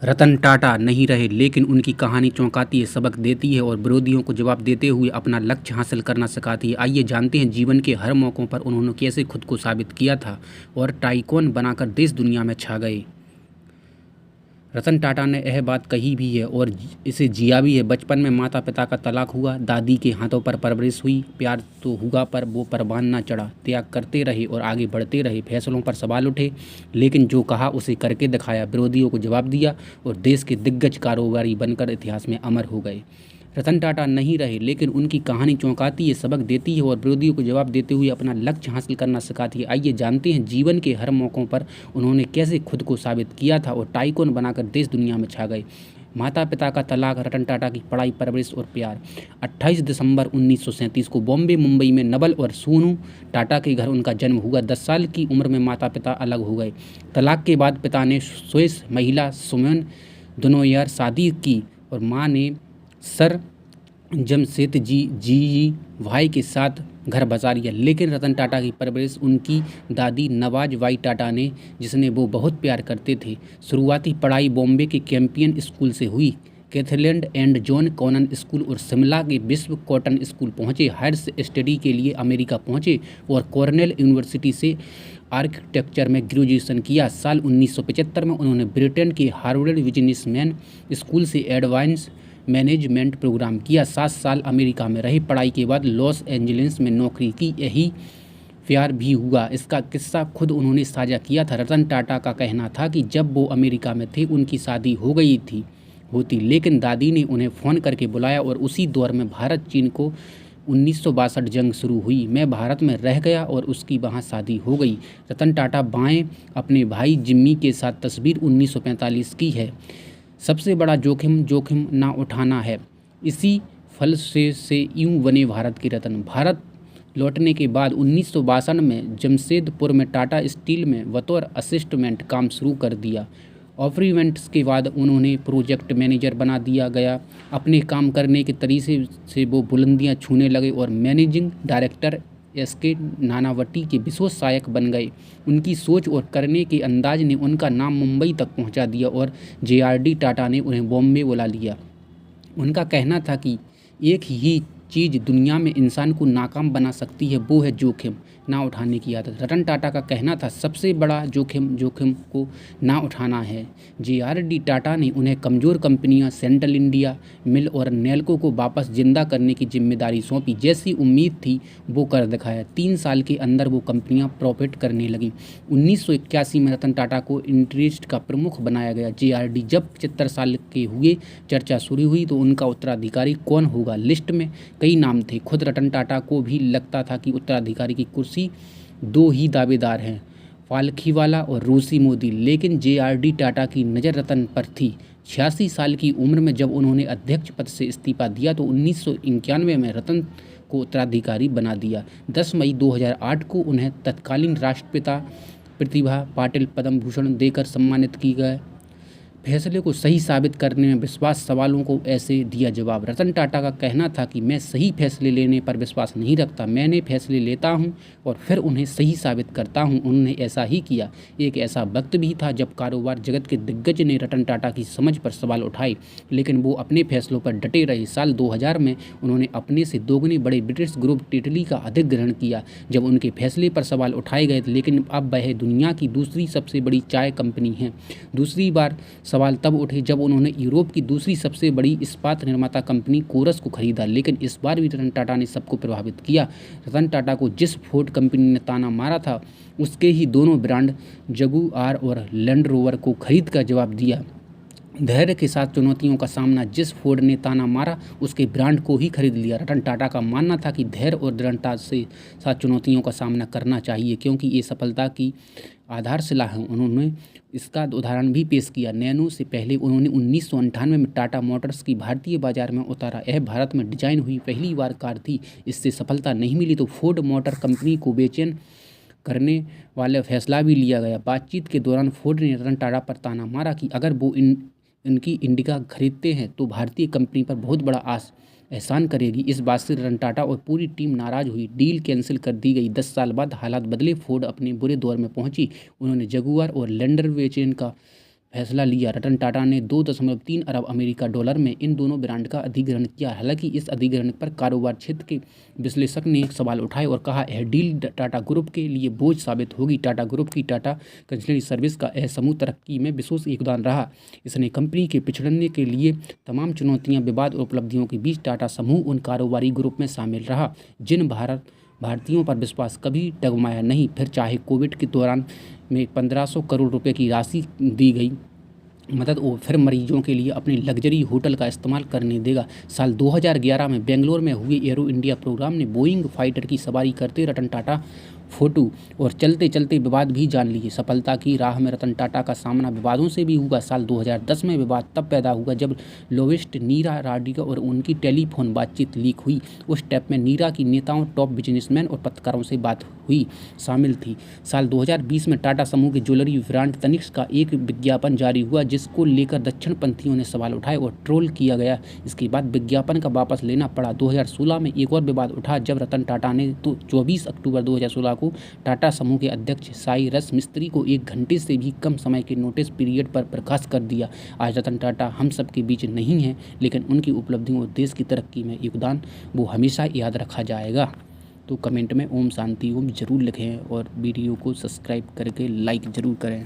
रतन टाटा नहीं रहे, लेकिन उनकी कहानी चौंकाती है, सबक देती है और विरोधियों को जवाब देते हुए अपना लक्ष्य हासिल करना सिखाती है। आइए जानते हैं जीवन के हर मौकों पर उन्होंने कैसे खुद को साबित किया था और टाइकॉन बनाकर देश दुनिया में छा गए। रतन टाटा ने यह बात कही भी है और इसे जिया भी है। बचपन में माता पिता का तलाक हुआ, दादी के हाथों पर परवरिश हुई, प्यार तो हुआ पर वो परवान ना चढ़ा। त्याग करते रहे और आगे बढ़ते रहे। फैसलों पर सवाल उठे, लेकिन जो कहा उसे करके दिखाया। विरोधियों को जवाब दिया और देश के दिग्गज कारोबारी बनकर इतिहास में अमर हो गए। रतन टाटा नहीं रहे, लेकिन उनकी कहानी चौंकाती है, सबक देती है और विरोधियों को जवाब देते हुए अपना लक्ष्य हासिल करना सिखाती है। आइए जानते हैं जीवन के हर मौकों पर उन्होंने कैसे खुद को साबित किया था और टाइकॉन बनाकर देश दुनिया में छा गए। माता पिता का तलाक, रतन टाटा की पढ़ाई, परवरिश और प्यार। 28 दिसंबर 1937 को बॉम्बे मुंबई में नवल और सोनू टाटा के घर उनका जन्म हुआ। 10 साल की उम्र में माता पिता अलग हो गए। तलाक के बाद पिता ने स्विस महिला सुमन दोनोयर शादी की और मां ने सर जमशेदजी भाई के साथ घर बसा लिया। लेकिन रतन टाटा की परवरिश उनकी दादी नवाज बाई टाटा ने, जिसने वो बहुत प्यार करते थे। शुरुआती पढ़ाई बॉम्बे के कैंपियन स्कूल से हुई। कैथलेंड एंड जॉन कॉनन स्कूल और शिमला के विश्व कॉटन स्कूल पहुंचे। हायर स्टडी के लिए अमेरिका पहुंचे और कॉर्नेल यूनिवर्सिटी से आर्किटेक्चर में ग्रेजुएशन किया। साल 1975 में उन्होंने ब्रिटेन के हार्वर्ड बिजनेसमैन स्कूल से एडवांस मैनेजमेंट प्रोग्राम किया। 7 साल अमेरिका में रहे। पढ़ाई के बाद लॉस एंजलिस में नौकरी की। यही प्यार भी हुआ। इसका किस्सा खुद उन्होंने साझा किया था। रतन टाटा का कहना था कि जब वो अमेरिका में थे उनकी शादी हो गई होती, लेकिन दादी ने उन्हें फ़ोन करके बुलाया और उसी दौर में भारत चीन को 1962 जंग शुरू हुई। मैं भारत में रह गया और उसकी वहाँ शादी हो गई। रतन टाटा बाएं अपने भाई जिम्मी के साथ तस्वीर 1945 की है। सबसे बड़ा जोखिम ना उठाना है। इसी फल से यूं बने भारत के रत्न। भारत लौटने के बाद 1962 में जमशेदपुर में टाटा स्टील में बतौर असिस्टेंट काम शुरू कर दिया। ऑपरेमेंट्स के बाद उन्होंने प्रोजेक्ट मैनेजर बना दिया गया। अपने काम करने के तरीके से वो बुलंदियां छूने लगे और मैनेजिंग डायरेक्टर एसके नानावटी के विश्वस्त सहायक बन गए। उनकी सोच और करने के अंदाज ने उनका नाम मुंबई तक पहुंचा दिया और जेआरडी टाटा ने उन्हें बॉम्बे बुला लिया। उनका कहना था कि एक ही चीज़ दुनिया में इंसान को नाकाम बना सकती है, वो है जोखिम ना उठाने की आदत। रतन टाटा का कहना था सबसे बड़ा जोखिम को ना उठाना है। जेआरडी टाटा ने उन्हें कमज़ोर कंपनियां सेंट्रल इंडिया मिल और नेल्को को वापस जिंदा करने की जिम्मेदारी सौंपी। जैसी उम्मीद थी वो कर दिखाया। 3 साल के अंदर वो कंपनियां प्रॉफिट करने लगीं। 1981 में रतन टाटा को इंडस्ट्री का प्रमुख बनाया गया। जेआरडी जब 75 साल के हुए, चर्चा शुरू हुई तो उनका उत्तराधिकारी कौन होगा। लिस्ट में कई नाम थे। खुद रतन टाटा को भी लगता था कि उत्तराधिकारी की कुर्सी 2 ही दावेदार हैं, पालखीवाला और रूसी मोदी, लेकिन जेआरडी टाटा की नज़र रतन पर थी। 86 साल की उम्र में जब उन्होंने अध्यक्ष पद से इस्तीफा दिया तो 1991 में रतन को उत्तराधिकारी बना दिया। 10 मई 2008 को उन्हें तत्कालीन राष्ट्रपिता प्रतिभा पाटिल पद्म भूषण देकर सम्मानित की गए। फैसले को सही साबित करने में विश्वास, सवालों को ऐसे दिया जवाब। रतन टाटा का कहना था कि मैं सही फैसले लेने पर विश्वास नहीं रखता, मैंने फैसले लेता हूं और फिर उन्हें सही साबित करता हूं। उन्होंने ऐसा ही किया। एक ऐसा वक्त भी था जब कारोबार जगत के दिग्गज ने रतन टाटा की समझ पर सवाल उठाए, लेकिन वो अपने फैसलों पर डटे रहे। साल 2000 में उन्होंने अपने से दोगुने बड़े ब्रिटिश ग्रुप टेटली का अधिग्रहण किया जब उनके फैसले पर सवाल उठाए गए, लेकिन अब वह दुनिया की दूसरी सबसे बड़ी चाय कंपनी है। दूसरी बार सवाल तब उठे जब उन्होंने यूरोप की दूसरी सबसे बड़ी इस्पात निर्माता कंपनी कोरस को खरीदा, लेकिन इस बार भी रतन टाटा ने सबको प्रभावित किया। रतन टाटा को जिस फोर्ड कंपनी ने ताना मारा था, उसके ही दोनों ब्रांड जगुआर और लैंड रोवर को खरीद कर जवाब दिया। धैर्य के साथ चुनौतियों का सामना, जिस फोर्ड ने ताना मारा उसके ब्रांड को ही खरीद लिया। रतन टाटा का मानना था कि धैर्य और दृढ़ता से साथ चुनौतियों का सामना करना चाहिए, क्योंकि ये सफलता की आधारशिला है। उन्होंने इसका उदाहरण भी पेश किया। नैनो से पहले उन्होंने 1998 में टाटा मोटर्स की भारतीय बाजार में उतारा। यह भारत में डिजाइन हुई पहली बार कार थी। इससे सफलता नहीं मिली तो फोर्ड मोटर कंपनी को बेचैन करने वाला फैसला भी लिया गया। बातचीत के दौरान फोर्ड ने रतन टाटा पर ताना मारा कि अगर वो इनकी इंडिका खरीदते हैं तो भारतीय कंपनी पर बहुत बड़ा एहसान करेगी। इस बात से रतन टाटा और पूरी टीम नाराज हुई। डील कैंसिल कर दी गई। 10 साल बाद हालात बदले। फोर्ड अपने बुरे दौर में पहुंची। उन्होंने जगुआर और लैंड रोवर का फैसला लिया। रतन टाटा ने 2.3 अरब अमेरिका डॉलर में इन दोनों ब्रांड का अधिग्रहण किया। हालांकि इस अधिग्रहण पर कारोबार क्षेत्र के विश्लेषक ने सवाल उठाए और कहा, यह डील टाटा ग्रुप के लिए बोझ साबित होगी। टाटा ग्रुप की टाटा कंसल्टेंसी सर्विस का यह समूह तरक्की में विशेष योगदान रहा। इसने कंपनी के पिछड़ने के लिए तमाम चुनौतियां, विवाद और उपलब्धियों के बीच टाटा समूह उन कारोबारी ग्रुप में शामिल रहा जिन भारतीयों पर विश्वास कभी डगमगाया नहीं। फिर चाहे कोविड के दौरान में 1500 करोड़ रुपए की राशि दी गई मदद और फिर मरीजों के लिए अपने लग्जरी होटल का इस्तेमाल करने देगा। साल 2011 में बेंगलोर में हुए एरो इंडिया प्रोग्राम ने बोइंग फाइटर की सवारी करते रतन टाटा फोटो और चलते चलते विवाद भी जान लिए। सफलता की राह में रतन टाटा का सामना विवादों से भी हुआ। साल 2010 में विवाद तब पैदा हुआ जब लोबिस्ट नीरा राडिका और उनकी टेलीफोन बातचीत लीक हुई। उस टैप में नीरा की नेताओं, टॉप बिजनेसमैन और पत्रकारों से बात हुई शामिल थी। साल 2020 में टाटा समूह के ज्वेलरी ब्रांड तनिष्क का एक विज्ञापन जारी हुआ जिसको लेकर दक्षिण पंथियों ने सवाल उठाए और ट्रोल किया गया। इसके बाद विज्ञापन का वापस लेना पड़ा। 2016 में एक और विवाद उठा जब रतन टाटा ने 24 अक्टूबर 2016 को टाटा समूह के अध्यक्ष साइरस मिस्त्री को 1 घंटे से भी कम समय के नोटिस पीरियड पर बर्खास्त कर दिया। आज रतन टाटा हम सब के बीच नहीं हैं, लेकिन उनकी उपलब्धियों और देश की तरक्की में योगदान वो हमेशा याद रखा जाएगा। तो कमेंट में ओम शांति ओम जरूर लिखें और वीडियो को सब्सक्राइब करके लाइक ज़रूर करें।